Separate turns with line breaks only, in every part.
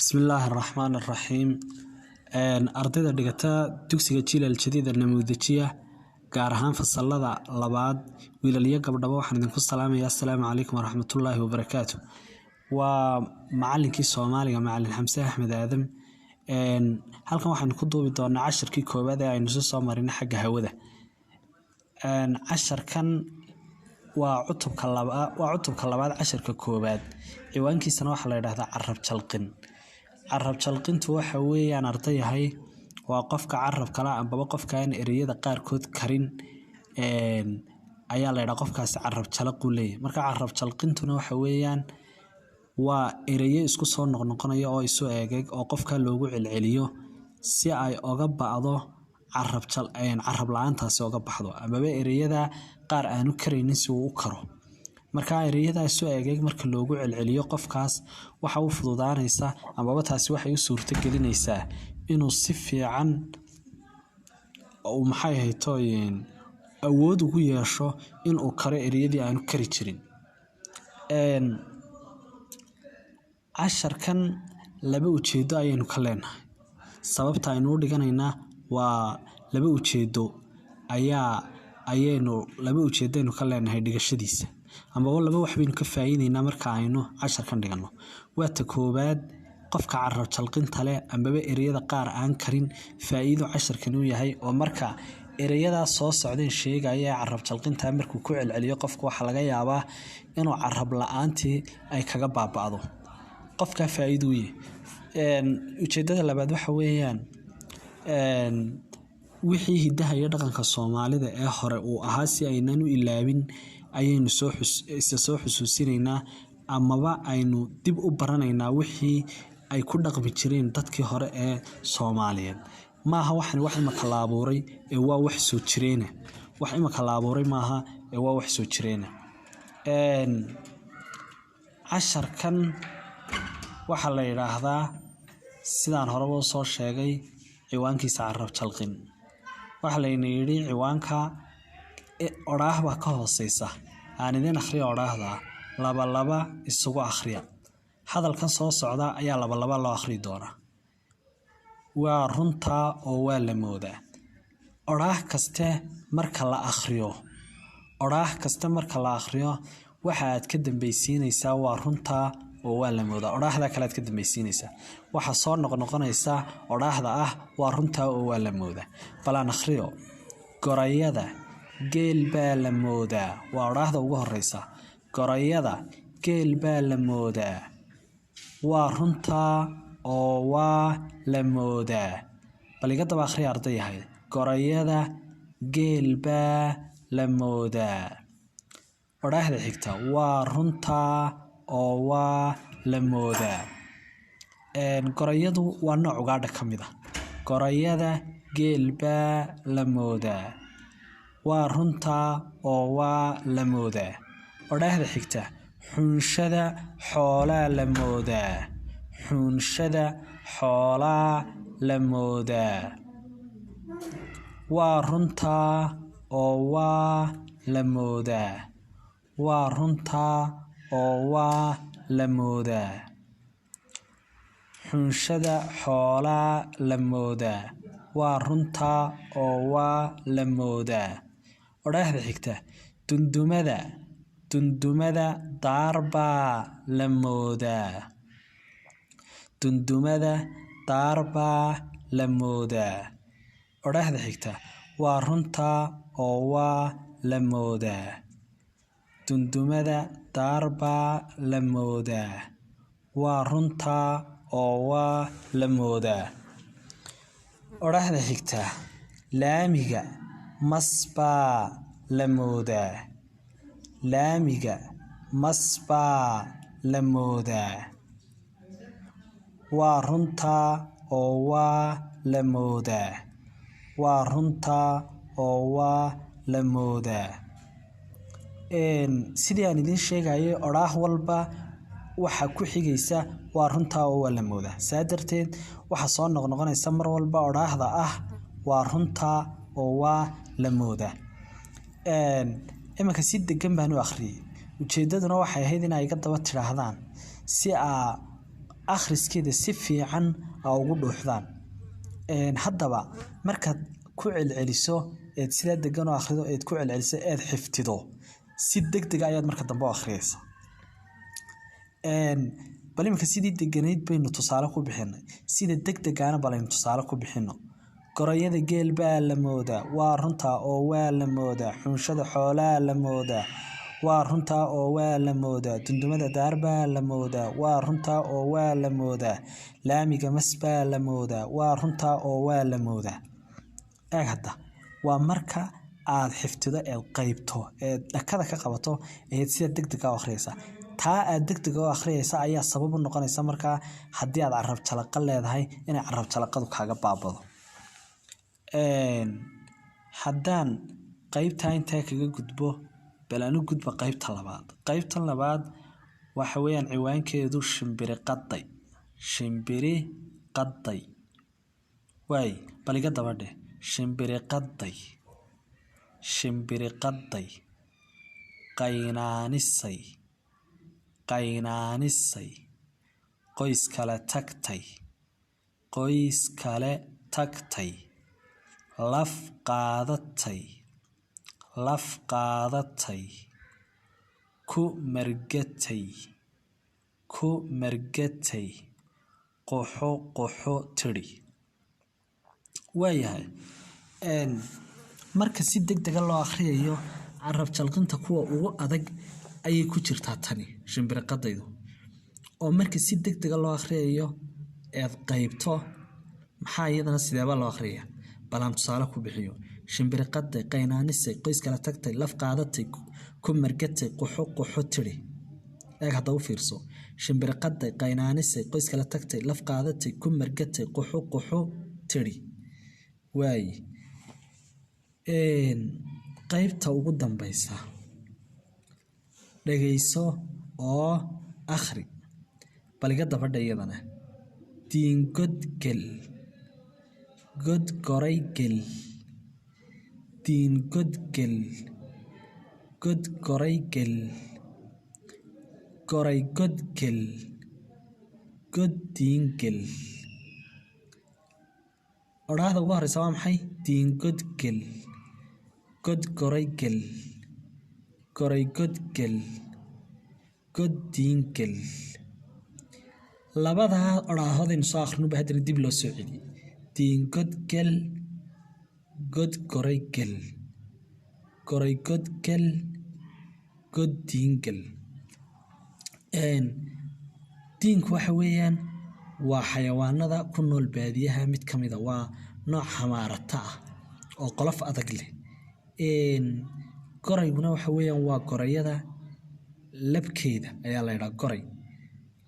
بسم الله الرحمن الرحيم ardayda dhigata dugsiga Jilal Jadiida Namuudajiya gaar ahaan fasalada labaad wiilal iyo gabdhaba waxaan idinku salaamayaa assalaamu calaykum waraxmatullaahi wabarakaatuh waa macallinkii Soomaaliga macallin Xamse Axmed Aadam halkan waxaan ku duubi doonaa casharkii koowaad ee aynu soo marinay xagga hawada casharkan waa cutubka labaad casharka koowaad ciwaankiisana waxa la yiraahdaa carab jalqintu waxa weeyaan ardayahay waa qofka carab kala amba qofka aan ereyada qaar kood karin ayaa la yiraahdaa qofkaas carab jalq u leeyahay marka carab jalqintuna waxa weeyaan waa ereye isku soo noqnoqonaya oo isu eegay oo qofka loogu celceliyo si ay uga baado carab la'aantaasi uga baxdo ama ereyada qaar aanu kareynin si uu u karo marka ereyada isu eegay marka loogu celceliyo qofkaas waxa uu fududaanaysa ama taasi waxay u suurto gelinaysaa inuu si fiican oo maxay haytooyin awood ugu yeesho inuu karo ereyadii aanu kari jirin casharkan laba ujeedo ayaynu ka leenahay sababta aynu u dhiganaynaa waa laba ujeedo ayaynu ka leenahay dhigashadiisa ama laba wax baynu ka faa'iideynaa marka aynu casharkan dhigano waa ta koobaad qofka carab jalqinta leh ama ereyada qaar aan karin faa'iido casharkan uu yahay oo marka ereyada soo socdeen sheegaya carab jalqinta markuu ku celceliyo qofka waxa laga yaabaa inuu carab la'aantii ay kaga baaba'do qofka faa'iido ujeedada labaad waxa weeyaan wixii hidaha iyo dhaqanka Soomaalida ee hore uu ahaa si aynaan u ilaabin ayaynu soo xusuusinaynaa amaba aynu dib u baranaynaa wixii ay ku dhaqmi jireen dadkii hore ee Soomaaliyeed maaha waxan wax imaka la abuuray ee waa wax soo jireena wax imaka la abuuray maaha ee waa wax soo jireena casharkan waxa la yiraahdaa sidaan hore u soo sheegay ciwaankiisa carab jalqin waxa la yiri ciwaanka oraahba ka hooseysa aan idin akhriyo oraahda laba isugu akhriya hadalkan soo socda ayaa laba loo akhri doona waa runta oo waa la moodaa oraah kasta marka la akhriyo waxa aad ka dambaysiinaysaa waa runta oo waa la moodaa oraahda kale aad ka dambaysiinaysaa waxa soo noqnoqonaysa oraahda ah waa runta oo waa la moodaa balan akhriyo gorayada geel baa la moodaa waa oraahda ugu horeysa gorayada geel baa la moodaa waa runta oo waa la moodaa bal iga daba akhri ardayahay gorayada geel baa la moodaa oraahda xigta waa runta oo waa la moodaa gorayadu waa nooc ugaadha kamid ah gorayada geel baa la moodaa waa runta oo waa la moodaa oraahda xigta xunshada xoolaa la moodaa xunshada xoolaa la moodaa waa runta oo waa la moodaa waa runta oo waa la moodaa xunshada xoolaa la moodaa waa runta oo waa la moodaa oraahda xigta dundumada daarbaa la moodaa dundumada daarbaa la moodaa oraahda xigta waa runta oo waa la moodaa dundumada daarbaa la moodaa waa runta oo waa la moodaa oraahda xigta laamiga masbaa la moodaa laamiga masbaa la moodaa waa runta oo waa la moodaa waa runta oo waa la moodaa sidii aan idin sheegayay oraah walba waxa ku xigaysa waa runta oo waa la moodaa saadarteed waxa soo noqnoqonaysa mar walba oraahda ah waa runta oo waa la moodaa imanka si degan baan u akhriyay ujeedaduna waxay ahayd in ay ka daba tiraahdaan si akhriskeeda si fiican ugu dhuuxdaan haddaba markaad ku celceliso eed sida degan oo akhrido eed ku celceliso eed xiftido si degdeg ayaad marka dambe u akhriyaysaa bal imika sidii deganeyd baynu tusaale ku bixinay sida degdegaana balaynu tusaale ku bixino gorayada geel baa la moodaa waa runta oo waa la moodaa xunshada xoolaa la moodaa waa runta oo waa la moodaa dundumada daar baa la moodaa waa runta oo waa la moodaa laamiga mas baa la moodaa waa runta oo waa la moodaa eeg hadda waa marka aad xiftido ee qaybto ee dhakada ka qabato ee sida degdega u akhriyaysaa taa aad degdega u akhriyaysa ayaa sabab u noqonaysa marka haddii aad carab jalaqa leedahay inay carab jalaqadu kaaga baabado haddaan qaybtaa intaa kaga gudbo bal anu gudba qaybta labaad qaybtan labaad waxa weeyaan ciwaankeedu shimbiri qaday waay bal iga daba dheh shimbiri qaday qaynaanisay qoys kale tagtay laf qaadatay ku margatay qoxo tiri waayahay marka si degdega loo akhriyayo carab jalqinta kuwa ugu adag ayay ku jirtaa tani shimbiri qadaydu oo marka si degdega loo akhriyayo eed qaybto maxaa iyadana sideeba loo akhriyaa balaan tusaale ku bixiyo shimbiri qaday qaynaanisay qoys kale tagtay laf qaadatay ku margatay qoxo tiri eeg hadda u fiirso shimbiri qaday qaynaanisay qoys kale tagtay laf qaadatay ku margatay qoxo tiri waay qaybta ugu dambaysa dhagayso oo akhri bal iga dabadha iyadana diingodgel godgoraygel diingodgel godgoraygel goraygodgel goddiingel odhaahda ugu horeysa waa maxay diingodgel godgoraygel goraygodgel goddiingel labadaa odhaahadaynu soo akhrinu ba haddana dib loo soo celiyey diingodgel godgoraygel goraygodgel goddiingel diinku waxa weeyaan waa xayawaanada ku nool baadiyaha mid ka mida waa nooc xamaarata ah oo qolof adag leh gorayguna waxa weeyaan waa gorayada labkeeda ayaa la yidhaha goray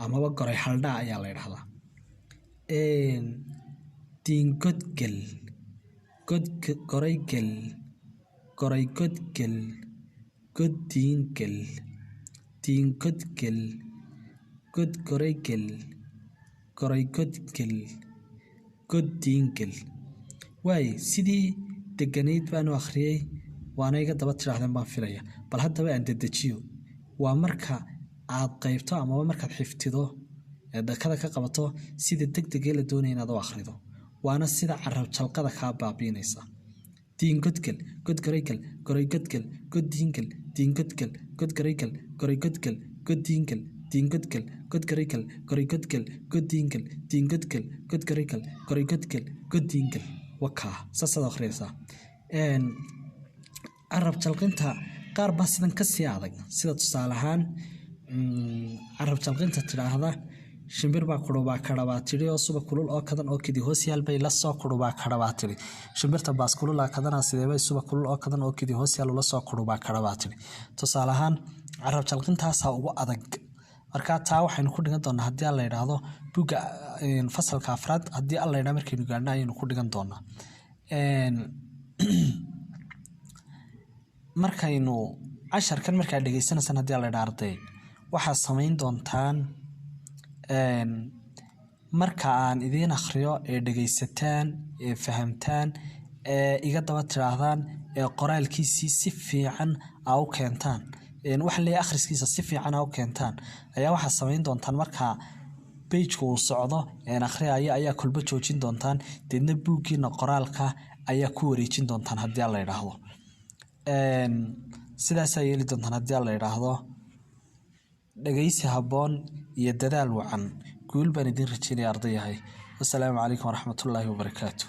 amaba goray haldhaa ayaa la yidhahdaa diingodgel goraygel goraygodgel goddiingel diingodgel godgoraygel goraygodgel goddiingel waay sidii deganayd baanu akhriyey waana iga daba tidhaahdeen baan filaya bal haddaba aan dedejiyo waa marka aad qaybto amaba markaad xiftido ee dhakada ka qabato sida degdegee la doonaya inaad u akhrido waana sida carab jalqada kaa baabiinaysa diingodgel godgoraygel goraygodgel goddiingel diingodgel godgoraygel goraygodgel goddiingel diingodgel godgoraygel goraygodgel goddiingel diingodgel godgoraygel goraygodgel goddiingel wakaa saasaad akhriyaysaa carab jalqinta qaar baa sidan ka sii adag sida tusaale ahaan carab jalqinta tidhaahda shimbir baa kudhubaa kadhabaa tidhi oo suba kulul oo kadan oo kidi hoos yaal bay la soo kudhubaa kadhabaa tidhi shimbirta baas kululaa kadanaa sideebay suba kulul oo kadan oo kidi hoos yaal ula soo kudhubaa kadhabaa tidhi tusaale ahaan carab jalqintaasaa ugu adag markaa taa waxaynu ku dhigan doonaa haddii alla yidhaahdo buga fasalka afraad haddii alla yidhaha markaynu gaadhna ayaynu ku dhigan doonaa markaynu casharkan markaa dhegaysanaysaan haddii alla yidhaha arday waxaad samayn doontaan marka aan idiin akhriyo ee dhegaysataan ee fahamtaan ee iga daba tidhaahdaan ee qoraalkiisii si fiican aa u keentaan waxa leeyahay akhriskiisa si fiican aa u keentaan ayaa waxaad samayn doontaan markaa page-ku uu socdo akhriyaya ayaa kulba joojin doontaan deedna buuggiina qoraalka ayaa ku wareejin doontaan haddii la yiraahdo sidaas ay yeeli doontaan haddii la yiraahdo dhageysi habboon iyo dadaal wacan guul baan idin rajaynayaa ardayahay. Assalaamu calaykum waraxmatullaahi wabarakaatuh.